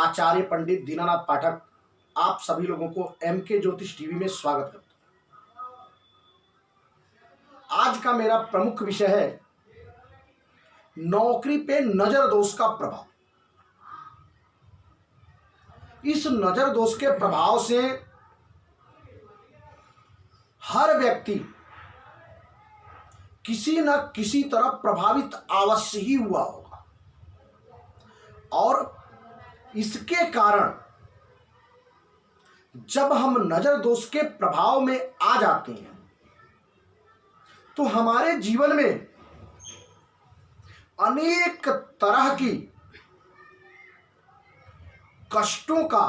आचार्य पंडित दीनानाथ पाठक आप सभी लोगों को एमके ज्योतिष टीवी में स्वागत करता हूं। आज का मेरा प्रमुख विषय है नौकरी पे नजर दोष का प्रभाव। इस नजर दोष के प्रभाव से हर व्यक्ति किसी न किसी तरह प्रभावित अवश्य ही हुआ होगा और इसके कारण जब हम नजर दोष के प्रभाव में आ जाते हैं तो हमारे जीवन में अनेक तरह की कष्टों का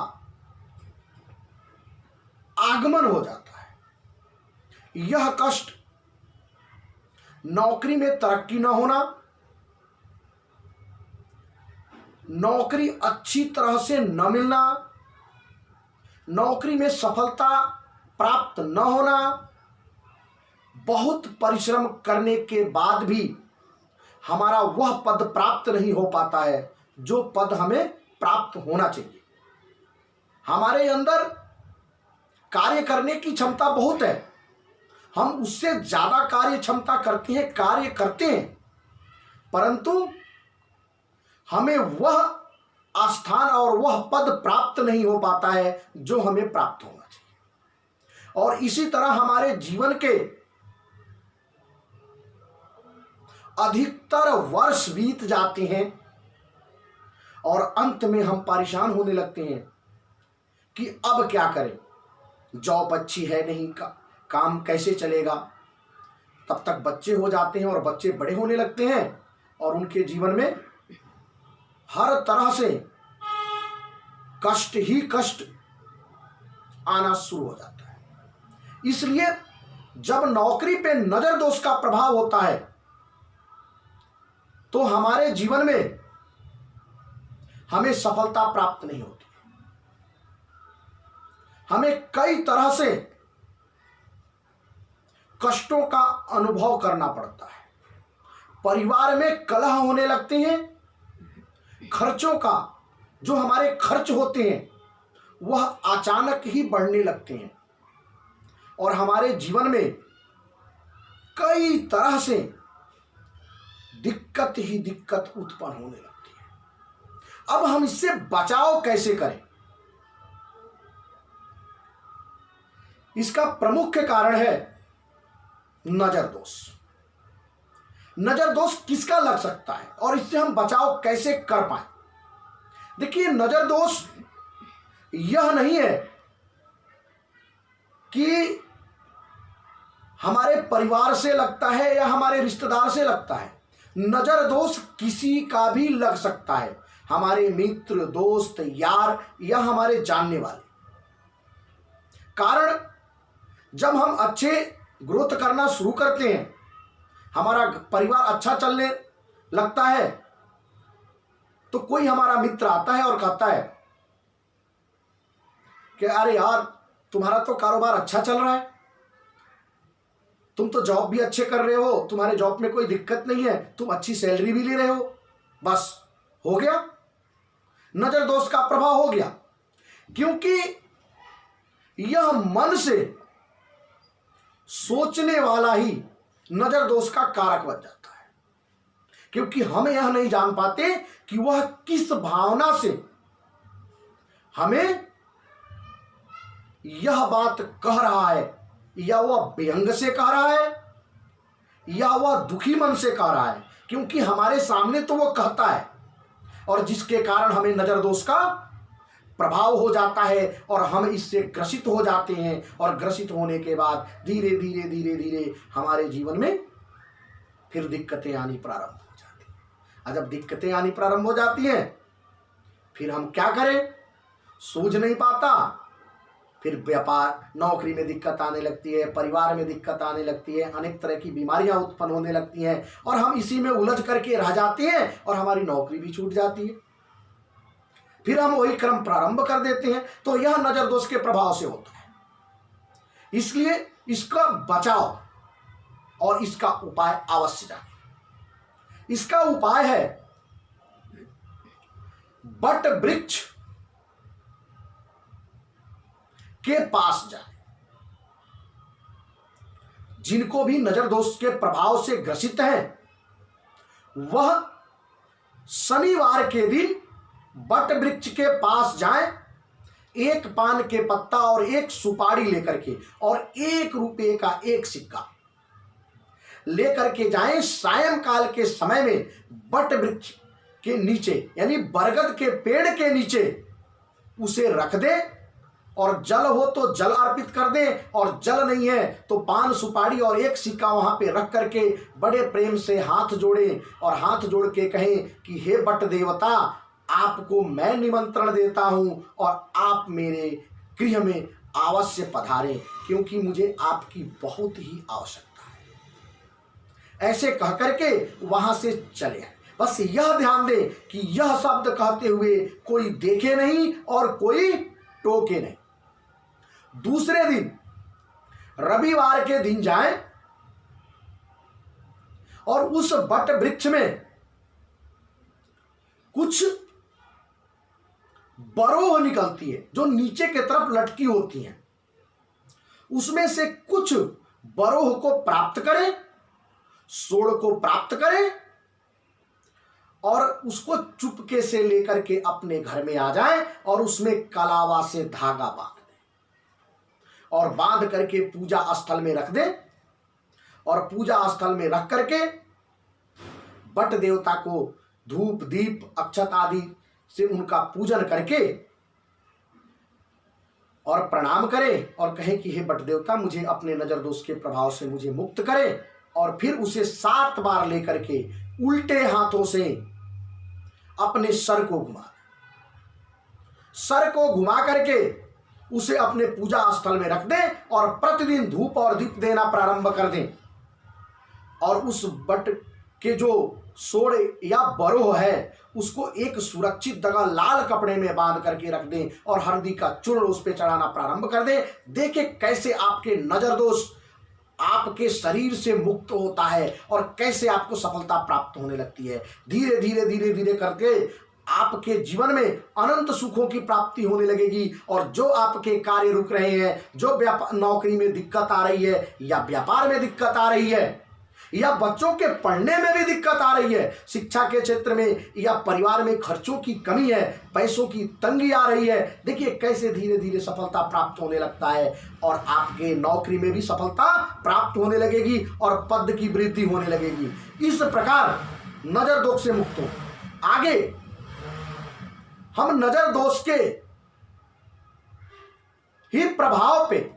आगमन हो जाता है। यह कष्ट नौकरी में तरक्की न होना, नौकरी अच्छी तरह से न मिलना, नौकरी में सफलता प्राप्त न होना, बहुत परिश्रम करने के बाद भी हमारा वह पद प्राप्त नहीं हो पाता है जो पद हमें प्राप्त होना चाहिए। हमारे अंदर कार्य करने की क्षमता बहुत है, हम उससे ज्यादा कार्य क्षमता कार्य करते हैं, परंतु हमें वह स्थान और वह पद प्राप्त नहीं हो पाता है जो हमें प्राप्त होना चाहिए। और इसी तरह हमारे जीवन के अधिकतर वर्ष बीत जाते हैं और अंत में हम परेशान होने लगते हैं कि अब क्या करें, जॉब अच्छी है नहीं, काम कैसे चलेगा। तब तक बच्चे हो जाते हैं और बच्चे बड़े होने लगते हैं और उनके जीवन में हर तरह से कष्ट ही कष्ट आना शुरू हो जाता है। इसलिए जब नौकरी पे नजर दोष का प्रभाव होता है तो हमारे जीवन में हमें सफलता प्राप्त नहीं होती, हमें कई तरह से कष्टों का अनुभव करना पड़ता है। परिवार में कलह होने लगते हैं, खर्चों का जो हमारे खर्च होते हैं वह अचानक ही बढ़ने लगते हैं और हमारे जीवन में कई तरह से दिक्कत ही दिक्कत उत्पन्न होने लगती है। अब हम इससे बचाव कैसे करें? इसका प्रमुख कारण है नजर दोष। नजर दोष किसका लग सकता है और इससे हम बचाव कैसे कर पाए? देखिए, नजर दोष यह नहीं है कि हमारे परिवार से लगता है या हमारे रिश्तेदार से लगता है। नजर दोष किसी का भी लग सकता है, हमारे मित्र, दोस्त, यार या हमारे जानने वाले। कारण जब हम अच्छे ग्रोथ करना शुरू करते हैं, हमारा परिवार अच्छा चलने लगता है, तो कोई हमारा मित्र आता है और कहता है कि अरे यार, तुम्हारा तो कारोबार अच्छा चल रहा है, तुम तो जॉब भी अच्छे कर रहे हो, तुम्हारे जॉब में कोई दिक्कत नहीं है, तुम अच्छी सैलरी भी ले रहे हो, बस हो गया, नजर दोष का प्रभाव हो गया। क्योंकि यह मन से सोचने वाला ही नजर दोष का कारक बन जाता है, क्योंकि हम यह नहीं जान पाते कि वह किस भावना से हमें यह बात कह रहा है, या वह व्यंग से कह रहा है या वह दुखी मन से कह रहा है, क्योंकि हमारे सामने तो वह कहता है और जिसके कारण हमें नजर दोष का प्रभाव हो जाता है और हम इससे ग्रसित हो जाते हैं। और ग्रसित होने के बाद धीरे धीरे धीरे धीरे हमारे जीवन में फिर दिक्कतें आनी प्रारंभ हो जाती हैं। और जब दिक्कतें आनी प्रारंभ हो जाती हैं फिर हम क्या करें, सूझ नहीं पाता। फिर व्यापार, नौकरी में दिक्कत आने लगती है, परिवार में दिक्कत आने लगती है, अनेक तरह की बीमारियां उत्पन्न होने लगती हैं और हम इसी में उलझ करके रह जाते हैं और हमारी नौकरी भी छूट जाती है। फिर हम वही क्रम प्रारंभ कर देते हैं। तो यह नजर दोष के प्रभाव से होता है। इसलिए इसका बचाव और इसका उपाय अवश्य जाने। इसका उपाय है बट वृक्ष के पास जाए। जिनको भी नजर दोष के प्रभाव से ग्रसित है वह शनिवार के दिन बट वृक्ष के पास जाए, एक पान के पत्ता और एक सुपारी लेकर के और 1 रुपये का एक सिक्का लेकर के जाएं। सायंकाल के समय में बट वृक्ष के नीचे यानी बरगद के पेड़ के नीचे उसे रख दे, और जल हो तो जल अर्पित कर दे, और जल नहीं है तो पान सुपारी और एक सिक्का वहां पे रख करके बड़े प्रेम से हाथ जोड़े और हाथ जोड़ के कहें कि हे बट देवता, आपको मैं निमंत्रण देता हूं और आप मेरे गृह में अवश्य पधारें, क्योंकि मुझे आपकी बहुत ही आवश्यकता है। ऐसे कह करके वहां से चले आए। बस यह ध्यान दें कि यह शब्द कहते हुए कोई देखे नहीं और कोई टोके नहीं। दूसरे दिन रविवार के दिन जाएं और उस बट वृक्ष में कुछ बरोह निकलती है जो नीचे की तरफ लटकी होती हैं, उसमें से कुछ बरोह को प्राप्त करें, सोड़ को प्राप्त करें और उसको चुपके से लेकर के अपने घर में आ जाएं और उसमें कलावा से धागा बांध दें और बांध करके पूजा स्थल में रख दें, और पूजा स्थल में रख करके बट देवता को धूप दीप अक्षत आदि से उनका पूजन करके और प्रणाम करें और कहें कि हे बट देवता, मुझे अपने नजर दोष के प्रभाव से मुझे मुक्त करें, और फिर उसे 7 बार लेकर के उल्टे हाथों से अपने सर को घुमा करके उसे अपने पूजा स्थल में रख दें और प्रतिदिन धूप और दीप देना प्रारंभ कर दें, और उस बट के जो सोड़ या बरोह है उसको एक सुरक्षित जगह लाल कपड़े में बांध करके रख दें और हल्दी का चूर्ण उस पर चढ़ाना प्रारंभ कर दें। देखें कैसे आपके नजर दोष आपके शरीर से मुक्त होता है और कैसे आपको सफलता प्राप्त होने लगती है। धीरे धीरे धीरे धीरे करके आपके जीवन में अनंत सुखों की प्राप्ति होने लगेगी, और जो आपके कार्य रुक रहे हैं, जो नौकरी में दिक्कत आ रही है या व्यापार में दिक्कत आ रही है या बच्चों के पढ़ने में भी दिक्कत आ रही है, शिक्षा के क्षेत्र में या परिवार में खर्चों की कमी है, पैसों की तंगी आ रही है, देखिए कैसे धीरे धीरे सफलता प्राप्त होने लगता है और आपके नौकरी में भी सफलता प्राप्त होने लगेगी और पद की वृद्धि होने लगेगी। इस प्रकार नजर दोष से मुक्त हो। आगे हम नजर दोष के ही प्रभाव पे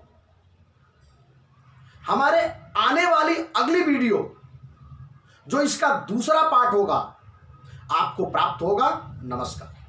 हमारे आने वाली अगली वीडियो जो इसका दूसरा पार्ट होगा आपको प्राप्त होगा। नमस्कार।